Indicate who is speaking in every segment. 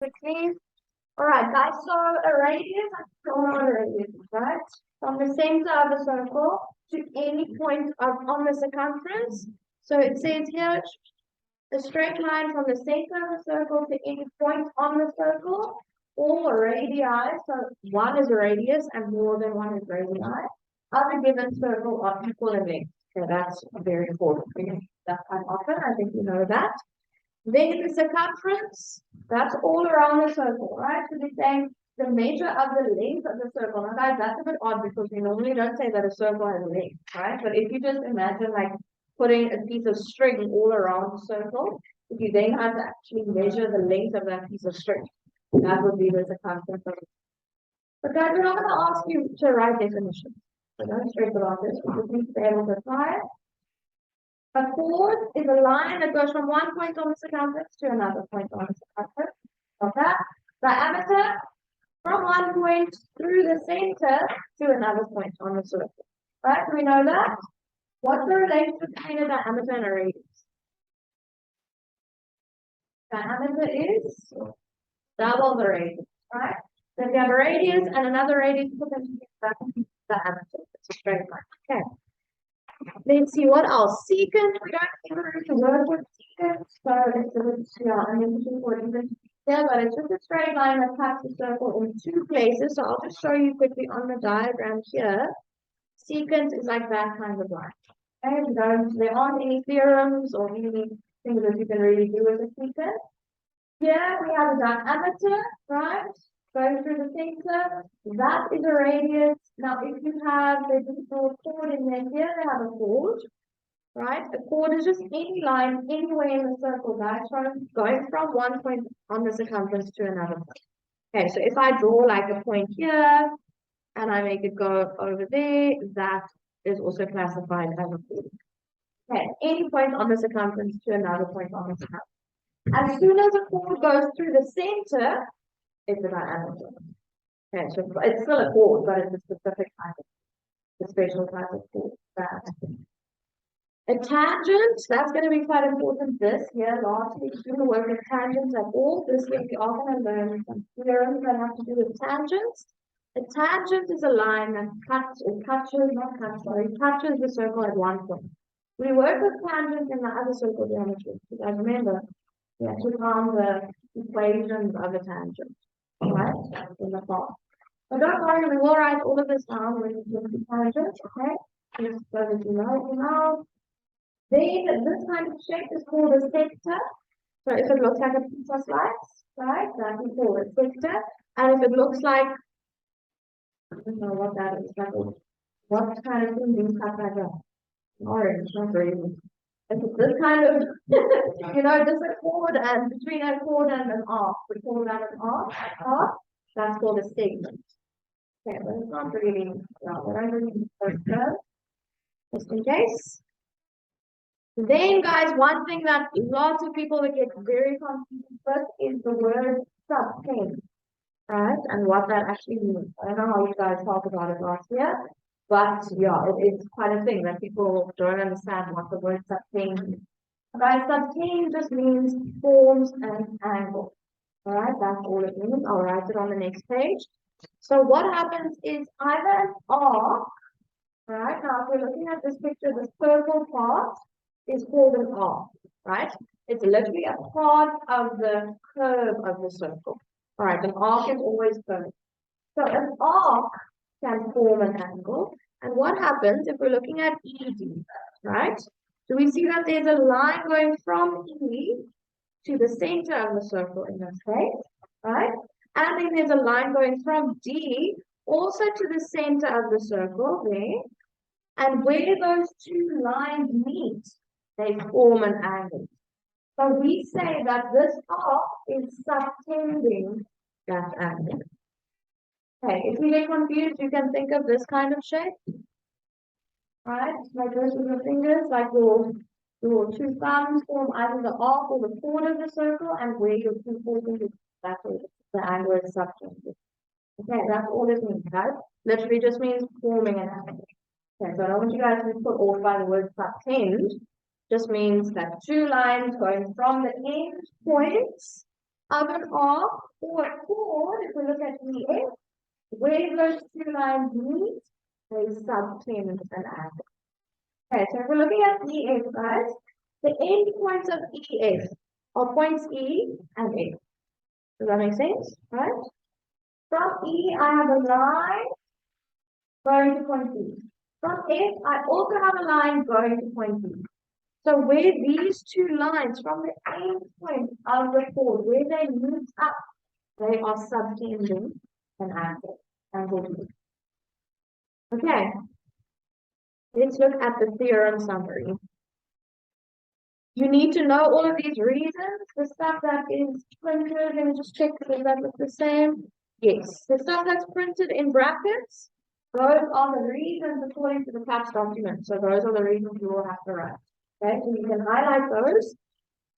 Speaker 1: quickly. All right, guys. So a radius, I'm drawing a radius, right? From the center of the circle to any point on the circumference. So it says here a straight line from the center of the circle to any point on the circle, or radii. So one is a radius and more than one is radii. Of a given circle are equal in length. So that's very important. We get that quite often. I think you know that. Then the circumference, that's all around the circle, right? So we're saying the measure of the length of the circle. Now guys, that's a bit odd because we normally don't say that a circle has a length, right? But if you just imagine like putting a piece of string all around the circle, if you then have to actually measure the length of that piece of string, that would be the circumference of it. But guys, we're not going to ask you to write definitions. So don't stress about this. We just need to be able to apply it. A chord is a line that goes from one point on the circumference to another point on the circumference. Okay? Diameter from one point through the center to another point on the circle. Right? We know that. What's the relationship between a diameter and a radius? Diameter is double the radius, right? So if you have a radius and another radius, put them together, diameter. It's a straight line. Okay. Let's see what else. Secant, we don't ever to work with secant, so it's a bit, yeah, I'm looking for even there, but it's just a straight line that cuts the circle in two places. So I'll just show you quickly on the diagram here. Secant is like that kind of line. Okay, there aren't any theorems or any things that you can really do with a secant. Here we have a diameter, right? Going through the center, that is a radius. Now, if you have the digital chord in there, here they have a chord, right? A chord is just any line anywhere in the circle, guys, going from one point on the circumference to another point. Okay, so if I draw like a point here and I make it go over there, that is also classified as a chord. Okay, any point on the circumference to another point on the circumference. As soon as a chord goes through the center, it's a diameter. Okay, so it's still a chord, but it's a specific type of, a special type of chord. A tangent, that's going to be quite important this year. Last week, we didn't work with tangents at all. This week, we are going to learn some theorems that have to do with tangents. A tangent is a line that cuts, or touches, not cuts, sorry, touches the circle at one point. We work with tangents in the other circle geometry. You guys remember, we actually found the equations of a tangent. Right? In the fall. But don't worry, we will write all of this down when we do the tangents, okay? Just so that you know. Then this kind of shape is called a sector. So if it looks like a pizza slice, right, that we call a sector. And if it looks like, I don't know what that is, like what kind of thing do you cut like that? Orange, not really. It's this kind of, you know, just a chord and between a chord and an arc. We call that an arc. That's called a segment. Okay, but it's not really, just in case. Then, guys, one thing that lots of people would get very confused with is the word subtended, right? And what that actually means. I don't know how you guys talked about it last year. But yeah, it is quite a thing that people don't understand what the word subtended means. Guys, subtended just means forms an angle. Alright, that's all it means. I'll write it on the next page. So what happens is either an arc, right? Now if we're looking at this picture, the circle part is called an arc, right? It's literally a part of the curve of the circle. Alright, an arc is always curved. So an arc can form an angle. And what happens if we're looking at ED, right? Do we see that there's a line going from E to the center of the circle in this case, right? And then there's a line going from D also to the center of the circle there. And where those two lines meet, they form an angle. So we say that this arc is subtending that angle. Okay, if you get confused, you can think of this kind of shape. Right? Like this with your fingers, like your two thumbs form either the arc or the chord of the circle, and where your two forefingers, that's where the angle is subtended. Okay, that's all it means, guys. Literally just means forming an angle. Okay, so I don't want you guys to be put off by the word subtend. Just means that two lines going from the end points of an arc or a chord, if we look at EF, where those two lines meet, they subtend an angle. Okay, so if we're looking at EF, guys, the end points of EF are points E and F. Does that make sense? Right? From E, I have a line going to point E. From F, I also have a line going to point E. So where these two lines from the end point of the chord, where they meet up, they are subtending an angle. Okay, let's look at the theorem summary. You need to know all of these reasons. The stuff that is printed, let me just check if that looks the same. Yes, the stuff that's printed in brackets, those are the reasons according to the class document. So those are the reasons you will have to write. Okay, so you can highlight those.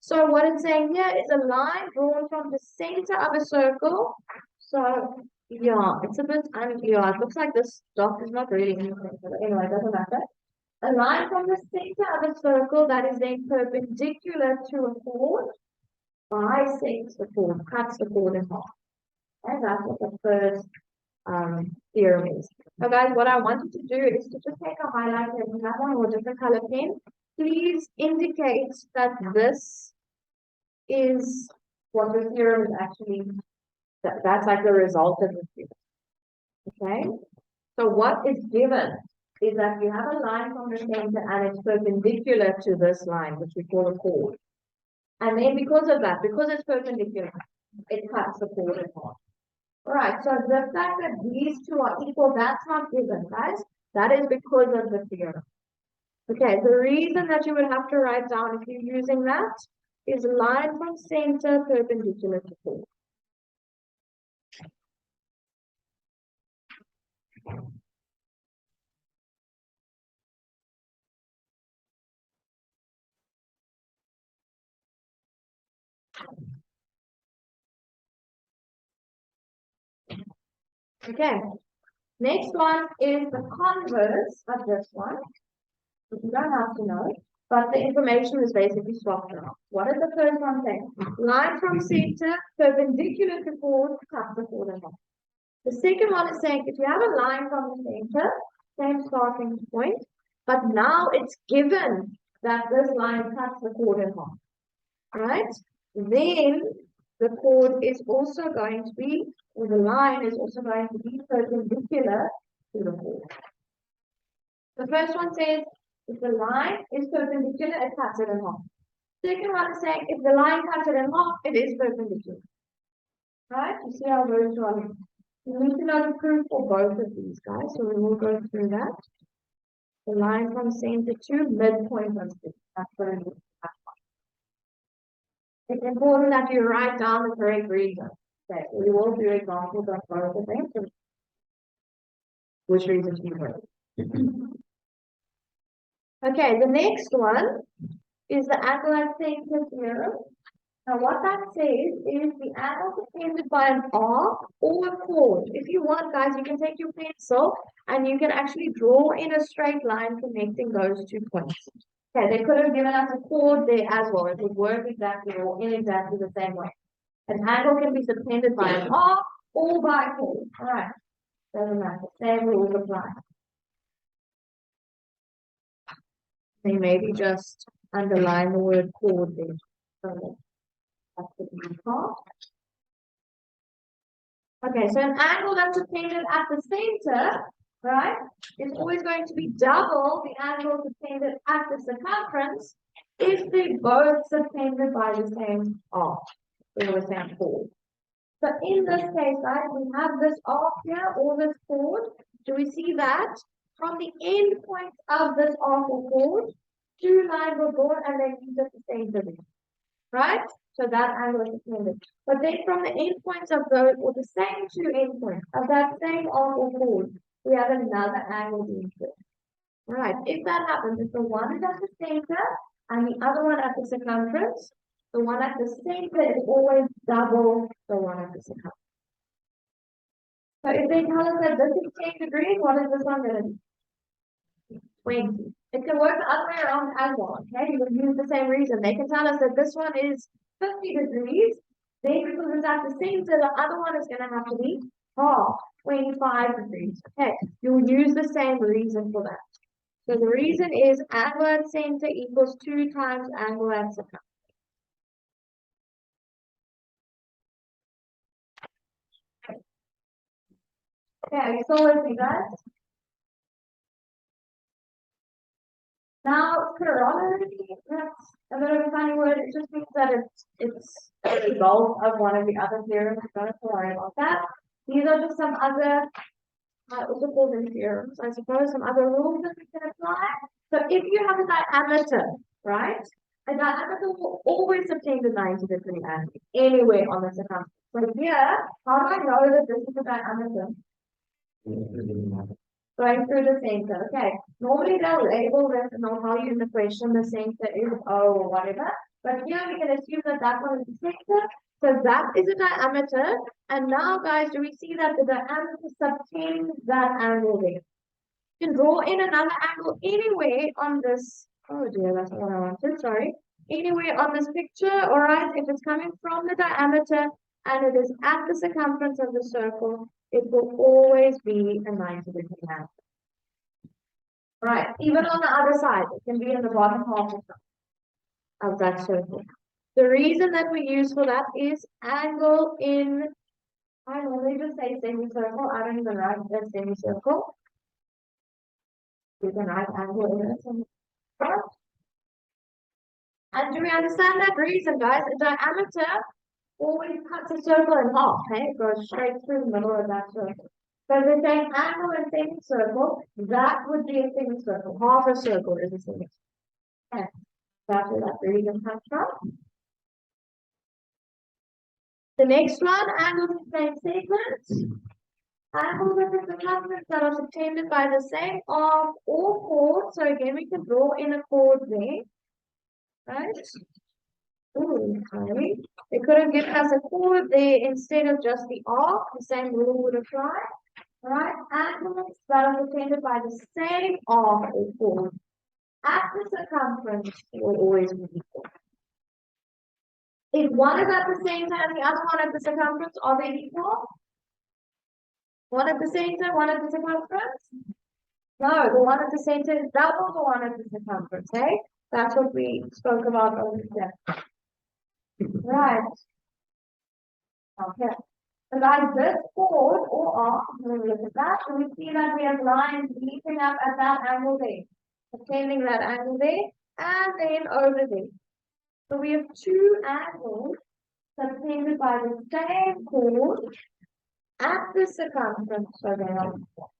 Speaker 1: So what it's saying here is a line drawn from the center of a circle. So yeah, it's a bit unclear. It looks like this dot is not really anything, but anyway, it doesn't matter. A line from the center of a circle that is then perpendicular to a chord bisects the chord, cuts the chord in half. And that's what the first theorem is. So guys, what I want you to do is to just take a highlighter and have one or a different color pen. Please indicate that this is what the theorem is actually, that's like the result of the theorem. Okay? So what is given is that you have a line from the center and it's perpendicular to this line, which we call a chord. And then because of that, because it's perpendicular, it cuts the chord in half. Alright, so the fact that these two are equal, that's not given, guys. That is because of the theorem. Okay, the reason that you would have to write down if you're using that is line from center perpendicular to chord. Okay, next one is the converse of this one. You don't have to know, but the information is basically swapped around. What is the first one saying? Line from center, perpendicular to chord, cut the chord in half. The second one is saying if you have a line from the center, same starting point, but now it's given that this line cuts the chord in half. Right? Then the chord is also going to be, or the line is also going to be perpendicular to the chord. The first one says if the line is perpendicular, it cuts it in half. Second one is saying if the line cuts it in half, it is perpendicular. Right? You see how those two are. You need to know the proof for both of these, guys. So we will go through that. The line from center to midpoint of this. That's what it is. It's important that you write down the correct reason. Okay, so we will do examples of both of them. So which reasons you wrote. Okay, the next one is the angle at center theorem. Now what that says is the angle subtended by an arc or a chord. If you want, guys, you can take your pencil and you can actually draw in a straight line connecting those 2 points. Okay, they could have given us a chord there as well. It would work exactly or in exactly the same way. An angle can be subtended by an arc or by a chord. All right, doesn't matter. Same rules apply. They maybe just underline the word chord there. So that's the part. Okay, so an angle that's subtended at the center, right, is always going to be double the angle subtended at the circumference if they're both subtended by the same arc, or the same chord. So in this case, guys, we have this arc here, or this chord. Do we see that? From the end point of this arc or chord, 2 lines were drawn and they meet at the center, right? So that angle is subtended. But then from the end points of those, or the same 2 end points of that same arc or chord, we have another angle being formed. Right, if that happens, if the one is at the center and the other one at the circumference, the one at the center is always double the one at the circumference. So if they tell us that this is 10 degrees, what is this one going to be? 20. It can work the other way around as well, okay? You would use the same reason. They can tell us that this one is 50 degrees, Then because it's at the center, the other one is going to have to be half, 25 degrees. Okay, you'll use the same reason for that. So the reason is angle at center equals 2 times angle at circumference. Okay, so let's see guys. Now, corollary, that's a bit of a funny word. It just means that it's a result of one of the other theorems. Don't have to worry about that. These are just some other, I also call them theorems, I suppose, some other rules that we can apply. So if you have a diameter, right? A diameter will always obtain the 90-degree angle anywhere on the circumference. So here, how do I know that this is a diameter? Going through the center. Okay. Normally they'll label this and they'll tell you in the question the center is O or whatever. But here we can assume that that one is the center. So that is a diameter. And now, guys, do we see that the diameter subtends that angle there? You can draw in another angle anywhere on this. Oh dear, that's not what I wanted. Sorry. Anywhere on this picture, all right? If it's coming from the diameter and it is at the circumference of the circle, it will always be a 90-degree angle. Right, even on the other side, it can be in the bottom half of that circle. The reason that we use for that is angle in, I normally just say semicircle, I don't even write the semicircle. You can write angle in a semicircle. And do we understand that reason, guys? A diameter always cuts a circle in half, okay? It goes straight through the middle of that circle. So we're saying angle in semicircle, that would be a semicircle. Half a circle is a semicircle. Okay. That's where that reason comes from. The next one, angles in the same segment. Angles of the circumference that are subtended by the same arc or chord. So again, we can draw in a chord there. Right? Ooh, okay. They could have given us a chord there instead of just the arc. The same rule would apply. Right? Angles that are subtended by the same arc or chord at the circumference will always be equal. If one is at the center and the other one at the circumference, are they equal? One at the center, one at the circumference? No, the one at the center is double the one at the circumference, eh? That's what we spoke about over here. Right. Okay. So like this chord or arc, when we look at that, we see that we have lines meeting up at that angle there, obtaining that angle there, and then over there. So we have two angles subtended by the same chord at the circumference, so they are equal.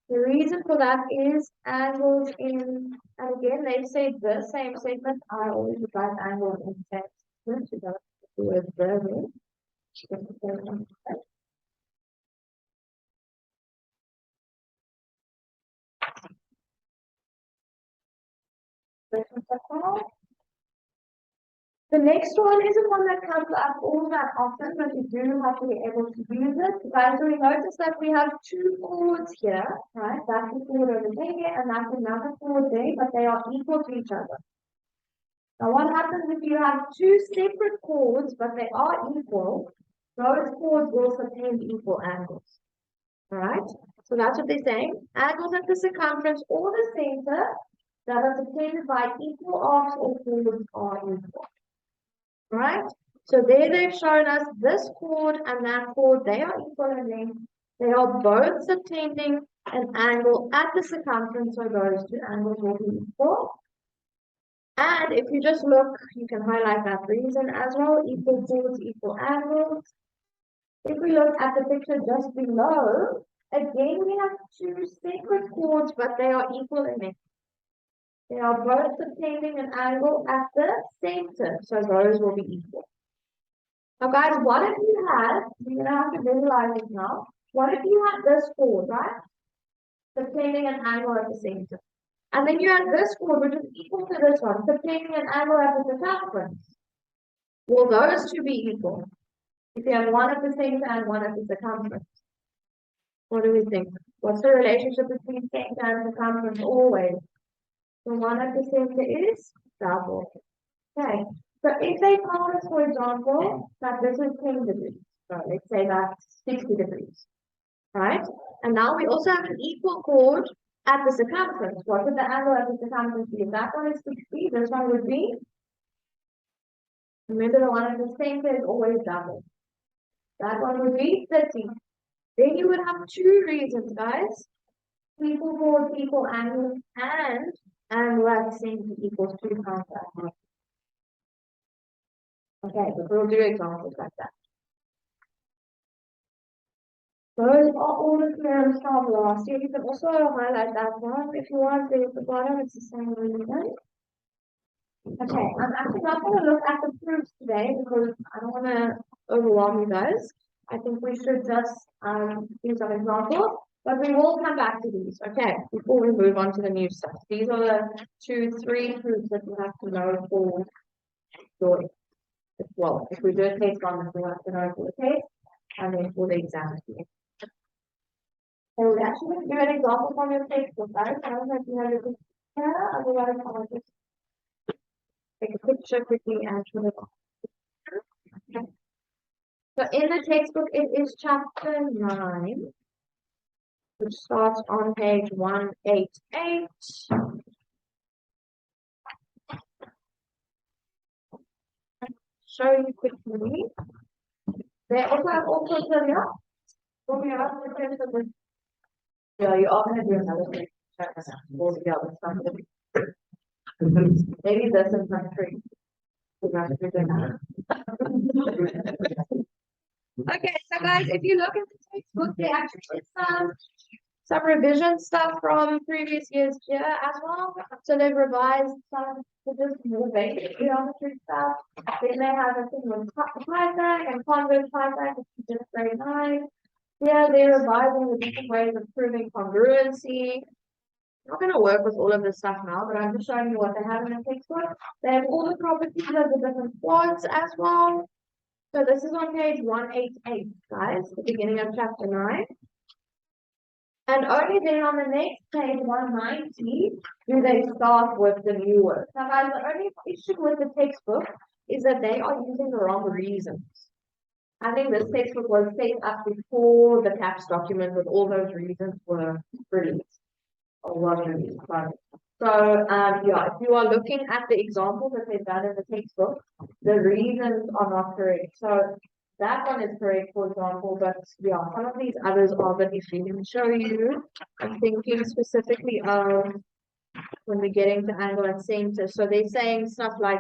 Speaker 1: The reason for that is angles in, and again, they say the same segment. I always write angles in the same segment. You don't do it verbally. The next one isn't one that comes up all that often, but you do have to be able to use it. Guys, so we notice that we have two chords here, right? That's the chord over there, and that's another chord there, but they are equal to each other. Now, what happens if you have two separate chords, but they are equal? Those chords will subtend equal angles. All right? So that's what they're saying. Angles at the circumference or the center that are subtended by equal arcs or chords are equal. Right? So there they've shown us this chord and that chord, they are equal in length. They are both subtending an angle at the circumference, so those two angles will be equal. And if you just look, you can highlight that reason as well, equal chords, equal angles. If we look at the picture just below, again we have two separate chords, but they are equal in length. They are both subtending an angle at the center, so those will be equal. Now guys, what if you had, you're going to have to visualize it now, what if you had this chord, right? Subtending an angle at the center. And then you had this chord, which is equal to this one, subtending an angle at the circumference. Will those two be equal? If you have one at the center and one at the circumference. What do we think? What's the relationship between center and circumference always? The one at the center is double. Okay. So if they tell us, for example, that this is 10 degrees, so let's say that's 60 degrees, right? And now we also have an equal chord at the circumference. What would the angle at the circumference be? If that one is 60, this one would be, remember the one at the center is always double. That one would be 30. Then you would have two reasons, guys. Equal chord, equal angle, and angle at center equals 2 times that one. Okay, but we'll do examples like that. Those are all the theorems from last year. You can also highlight that one if you want. There at the bottom, it's the same reason. Okay, I'm actually not going to look at the proofs today because I don't want to overwhelm you guys. I think we should just use some examples, but we will come back to these, okay, before we move on to the new stuff. These are the 2-3 proofs that you have to know for your, well, if we do a case one, we have to know for the case, and then for the exam. So we actually do an example from your textbook, guys. I don't know if you have your here, otherwise I'll just take a picture quickly and put it on. Okay. So in the textbook, it is chapter 9, which starts on page 188. Show you quickly. They also have also trivia. Yeah, you all gonna do another thing. All together, something. Maybe this is not true. Okay, so guys, if you look at the textbook, they actually did some revision stuff from previous years here as well. So they've revised some to just more basic geometry stuff. Then they have a thing with Python and converse Python, which is just very nice. Yeah, they're revising the different ways of proving congruency. I'm not going to work with all of this stuff now, but I'm just showing you what they have in the textbook. They have all the properties of the different chords as well. So this is on page 188, guys, the beginning of chapter 9. And only then on the next page, 190, do they start with the new words. Now, guys, the only issue with the textbook is that they are using the wrong reasons. I think this textbook was set up before the CAPS document with all those reasons were released. Or was released, sorry. So, yeah, if you are looking at the examples that they've done in the textbook, the reasons are not correct. So, that one is correct, for example, but yeah, some of these others are, but if we can show you, I'm thinking specifically of when we're getting to angle at center. So they're saying stuff like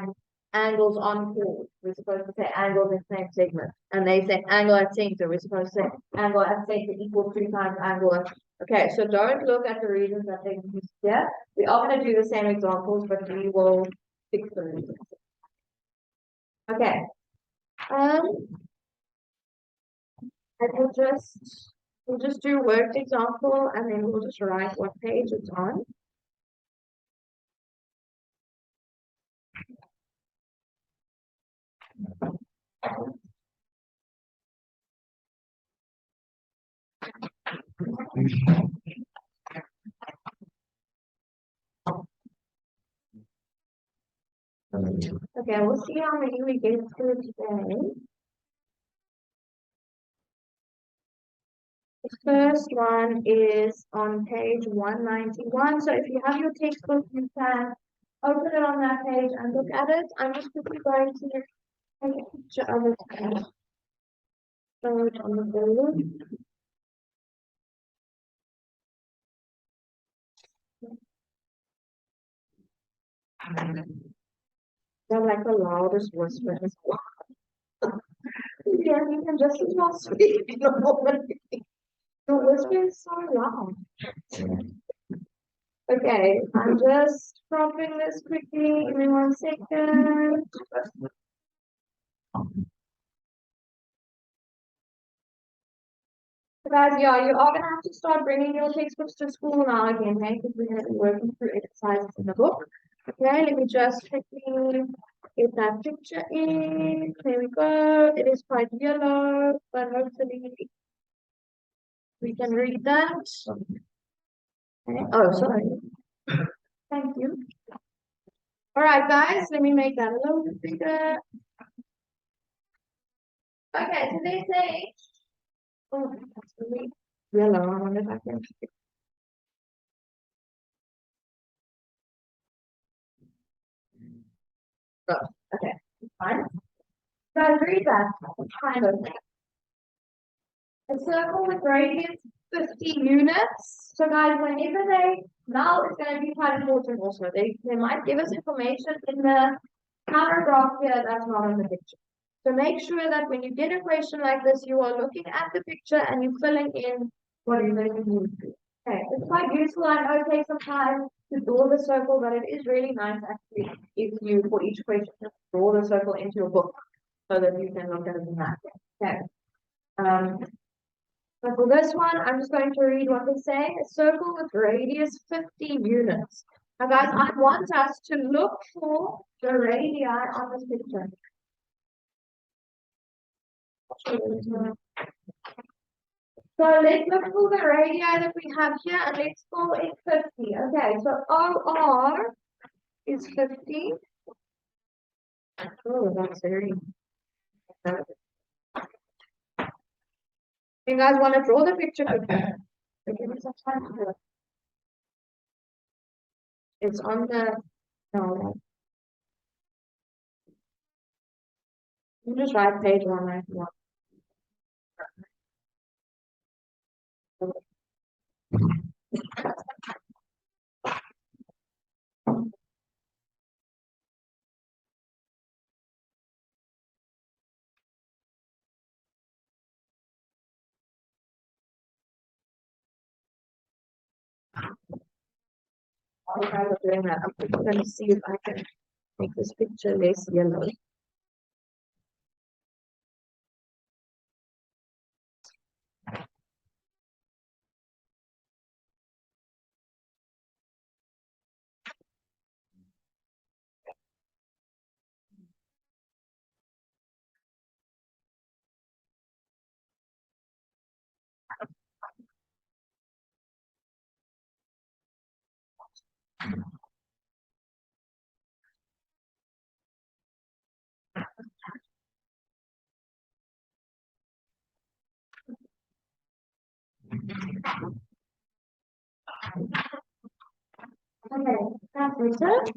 Speaker 1: angles on chord. We're supposed to say angles in same segment. And they say angle at center. We're supposed to say angle at center equals 3 times angle at. Okay, so don't look at the reasons that they use here. We are going to do the same examples, but we will fix the reasons. Okay. And we'll just do worked example and then we'll just write what page it's on. Okay, we'll see how many we get through today. The first one is on page 191. So if you have your textbook, you can open it on that page and look at it. I'm just quickly going to take a picture of it and show it on the board. They're like the loudest whisper as well. Yeah, you can just as well speak. The whisper is so loud. Okay, I'm just cropping this quickly. Give me 1 second. Guys, yeah, you are going to have to start bringing your textbooks to school now again, okay? Because we're going to be working through exercises in the book. Okay, let me just quickly get that picture in. There we go. It is quite yellow, but hopefully we can read that. Okay. Oh, sorry. Thank you. All right, guys, let me make that a little bit bigger. Okay, so they say, oh, that's really yellow. I wonder if I can. Oh, okay, fine. So read that kind of thing. A circle with radius 50 units. So guys, whenever now it's going to be quite important also. They might give us information in the paragraph here that's not in the picture. So make sure that when you get a question like this, you are looking at the picture and you're filling in whatever you need to. Okay, it's quite useful. I know it takes some time to draw the circle, but it is really nice actually if you, for each question, just draw the circle into your book so that you can look at it in that way. Okay. Um, so for this one, I'm just going to read what they say. A circle with radius 50 units. Now guys, I want us to look for the radii on this picture. So let's look for the radii that we have here and let's call it 50. Okay, so OR is 50. Oh, that's very. You guys want to draw the picture quickly? Give me some time to do it. It's on the. No, you just write page 191. While I was doing that, I'm going to see if I can make this picture less yellow. Okay, that's it.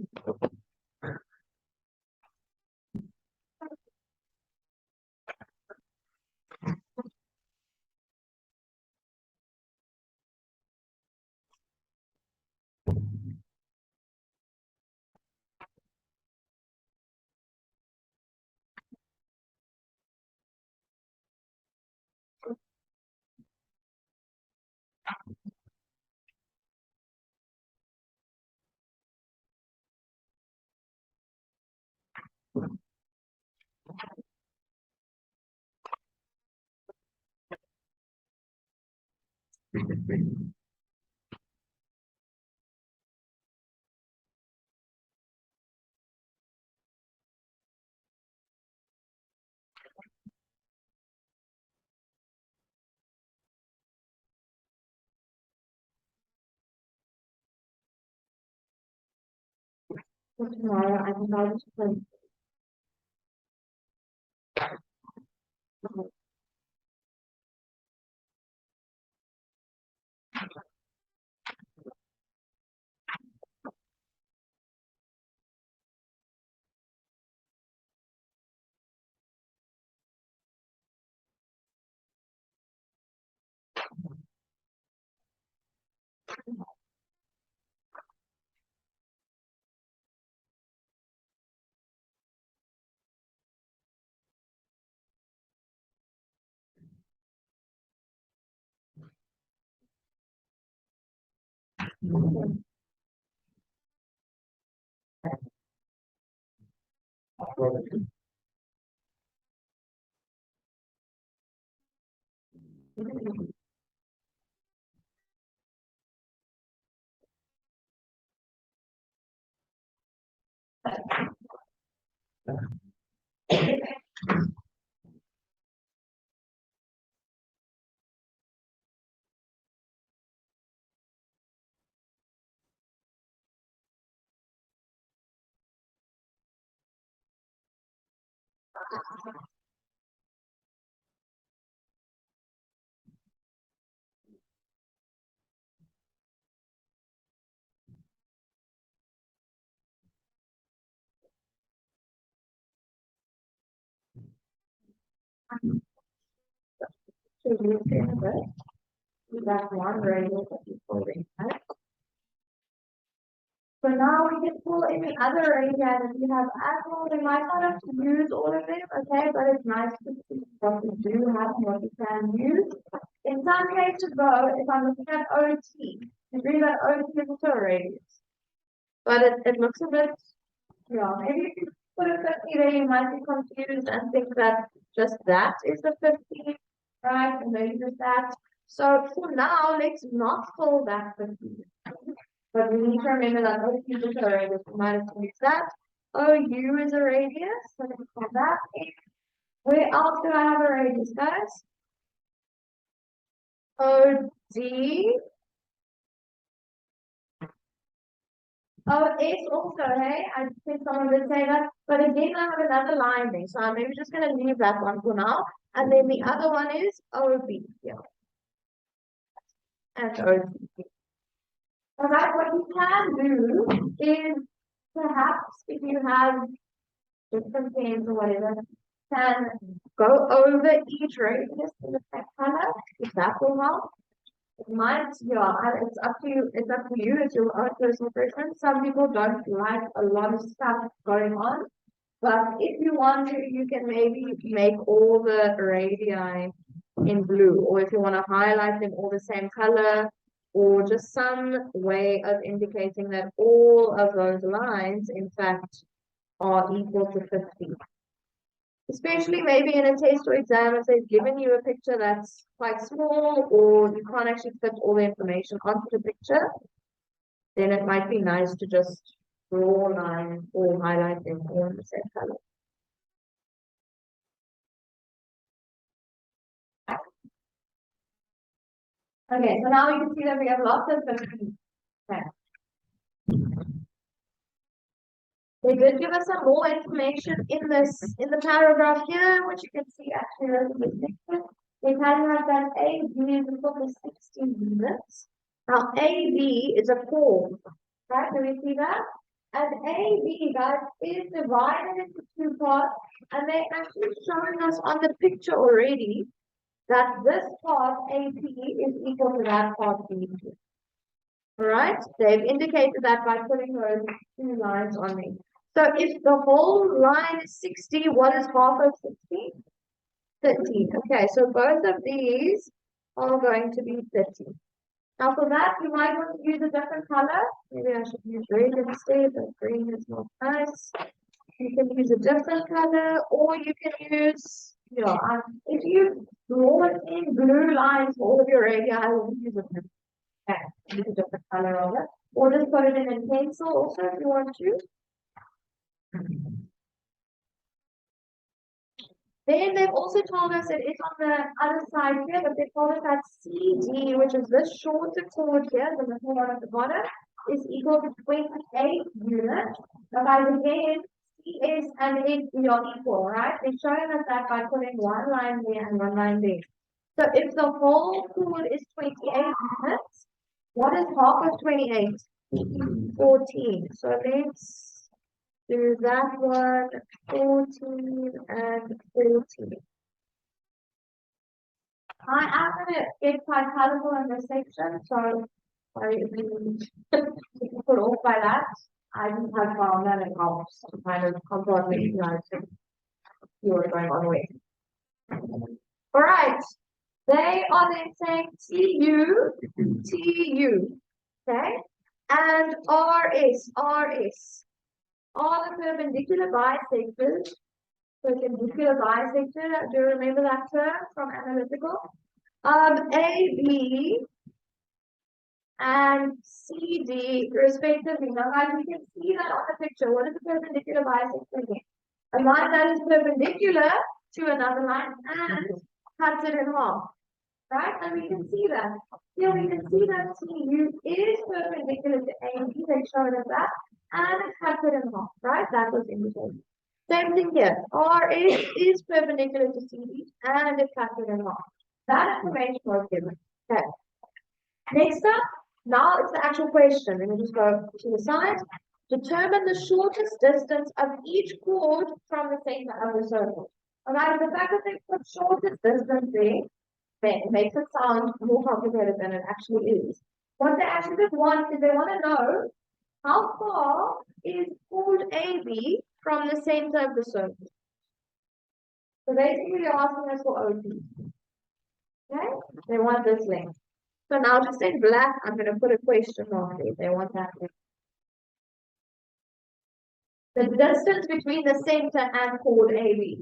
Speaker 1: For tomorrow, I think I'll just put. So you can that one radius that you pull in, right? So now we can pull any other radii that you have as well. We might not have to use all of them, okay, but it's nice to see what we do have and what we can use. In some cases though, if I'm looking at OT, you agree that OT is also a radius. But it looks a bit, yeah, maybe if you put a 50 there, you might be confused and think that just that is the 50, right? And maybe just that. So for now, let's not fill that 50. But we need to remember that OQ is a radius. We might have to use that. OU is a radius. So let's call that in. Where else do I have a radius, guys? OD. OS also, hey? I think someone did say that. But again, I have another line there. So I'm maybe just going to leave that one for now. And then the other one is OB. Yeah. And OB. Alright, what you can do is perhaps if you have different pens or whatever, can go over each radius in the same color, if that will help. It might, yeah, it's up to you, it's your own personal preference. Some people don't like a lot of stuff going on, but if you want to, you can maybe make all the radii in blue, or if you want to highlight them all the same color, or just some way of indicating that all of those lines, in fact, are equal to 50. Especially maybe in a test or exam, if they've given you a picture that's quite small, or you can't actually fit all the information onto the picture, then it might be nice to just draw lines or highlight them all in the same color. Okay, so now we can see that we have lots of 50. Okay. They did give us some more information in the paragraph here, which you can see actually a little bit different. They kind of have that AB is equal to 60 units. Now AB is a chord, right? Do we see that? And AB, guys, is divided into two parts, and they're actually showing us on the picture already that this part AP is equal to that part BP. Alright, they've indicated that by putting those two lines on there. So if the whole line is 60, what is half of 60? 30. Okay, so both of these are going to be 30. Now for that, you might want to use a different color. Maybe I should use red instead, but green is not nice. You can use a different color, or you can use, if you draw it in blue lines for all of your radii, I will use a different. Okay, use a different color of it. Or just put it in pencil also if you want to. Then they've also told us it is on the other side here, but they told us that CD, which is this shorter chord here, the little one at the bottom, is equal to 28 units. Now guys, again, CS and HD are equal, right? They're showing us that by putting one line there and one line there. So if the whole chord is 28 units, what is half of 28? 14. So let's do that one, 14 and 14. I am going to get quite colorful in this section, so sorry if you put off by that. I just have found that it helps to kind of compartmentalize and see what's going on with. All right, they are then saying TU, TU, okay, and RS, RS. Are the perpendicular bisectors. Perpendicular bisector, do you remember that term from analytical? AB and CD respectively. Now guys, you can see that on the picture. What is a perpendicular bisector again? A line that is perpendicular to another line and cuts it in half. Right? And we can see that. Here we can see that CU is perpendicular to AB. They showed us that. And it cuts it in half, right? That was indicated. Same thing here. R is perpendicular to CD and it cuts it in half. That information was given. Okay. Next up, now it's the actual question. Let me just go to the side. Determine the shortest distance of each chord from the center of the circle. Alright, the fact that they put shortest distance there makes it sound more complicated than it actually is. What they actually want is they want to know how far is chord AB from the center of the circle. So basically they're asking us for OB. Okay? They want this length. So now just in black, I'm going to put a question mark there. They want that length. The distance between the center and chord AB.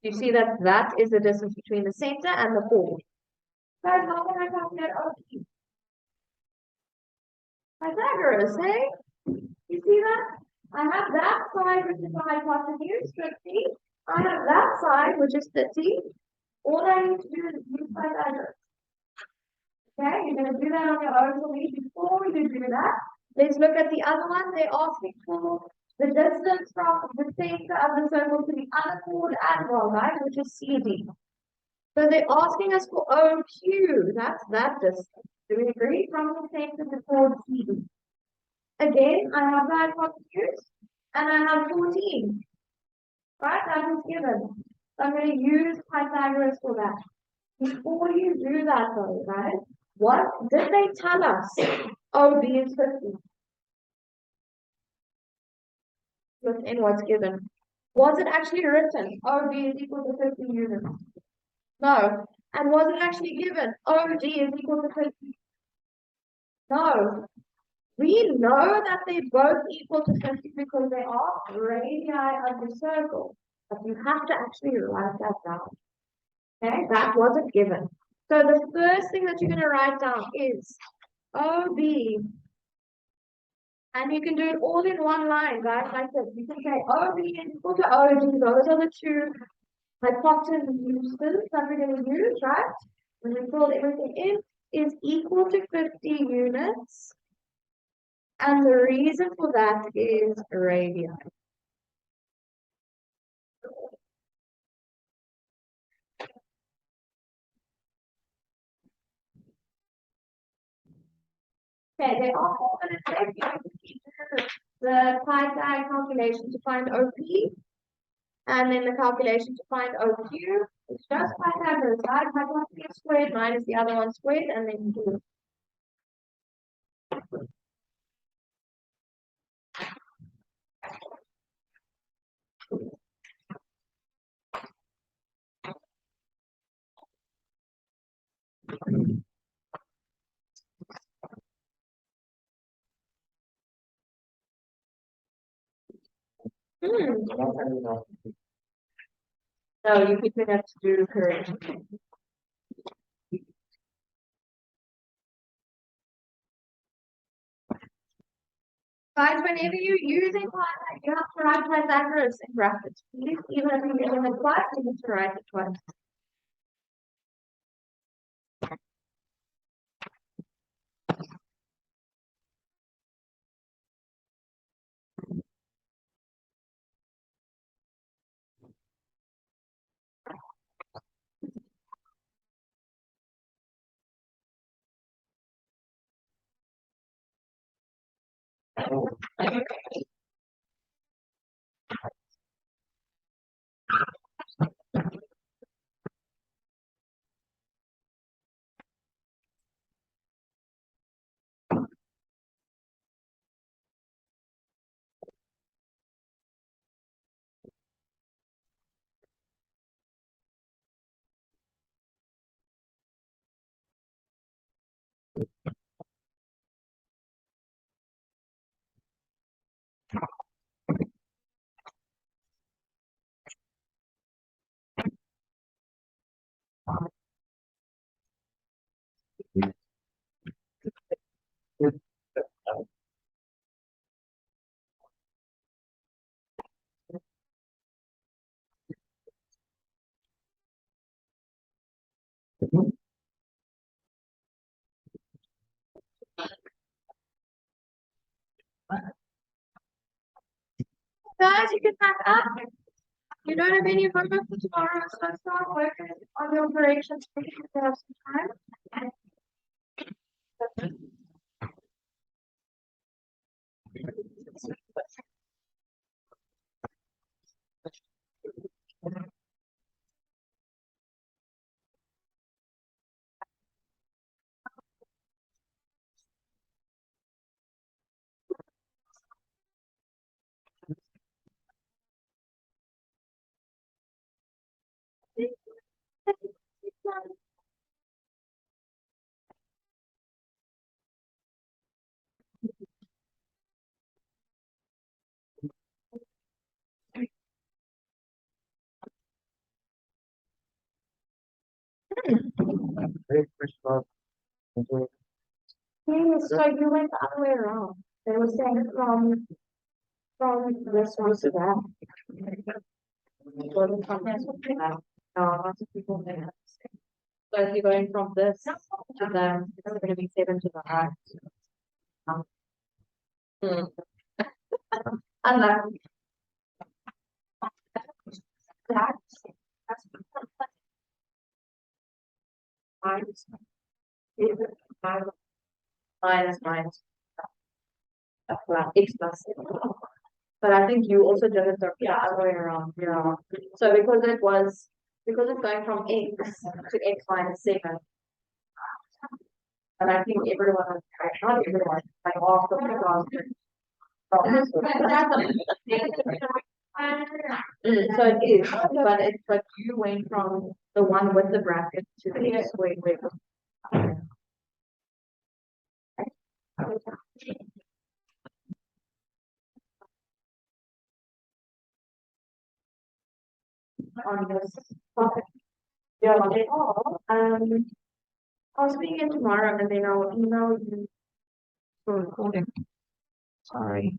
Speaker 1: You see that that is the distance between the center and the chord. Guys, how can I calculate OB? Pythagoras, hey? You see that? I have that side, which is the hypotenuse, 50. I have that side, which is 30. All I need to do is use Pythagoras. Okay, you're going to do that on your own for me. Before we do that, let's look at the other one. They're asking for the distance from the center of the circle to the other chord as well, right? Which is CD. So they're asking us for OQ. That's that distance. Do we agree? From the center to the chord CD. Again, I have that hypotenuse and I have 14. Right? That is given. So I'm going to use Pythagoras for that. Before you do that though, right? What did they tell us? OB is 50. Within what's given. Was it actually written? OB is equal to 50 units. No. And was it actually given? OD is equal to 50. No. We know that they're both equal to 50 because they are radii of the circle. But you have to actually write that down. Okay, that wasn't given. So the first thing that you're going to write down is OB. And you can do it all in one line, guys, like this. You can say OB is equal to OD. Those are the two hypotenuses that we're going to use, right? When we fill everything in, is equal to 50 units. And the reason for that is radii. Okay, they are all going to take you to the pi calculation to find OP, and then the calculation to find OQ. It's just Pythagoras, right? Hypotenuse squared minus the other one squared, and then do. No, you keep it up to do correct. Guys, whenever you're using Pythagoras, you have to write Pythagoras in brackets. Please, even if you're using it twice, you need to write it twice. Guys, you can back up. You don't have any homework for tomorrow, so let's not work on the operations for you to have some time. So you went the other way around. They were saying from this one to that. Going from this one to that. No, lots of people think that's. So if you're going from this to the, it's going to be 7 to the right. And then that's minus x plus. But I think you also did it the other way around. Yeah. So because it's going from x to x minus 7. And I think everyone was not everyone, like all the people. So it is, but you went from the one with the bracket to the x squared. On this topic. Yeah, I'll speak in tomorrow and then I'll email you for recording. Sorry.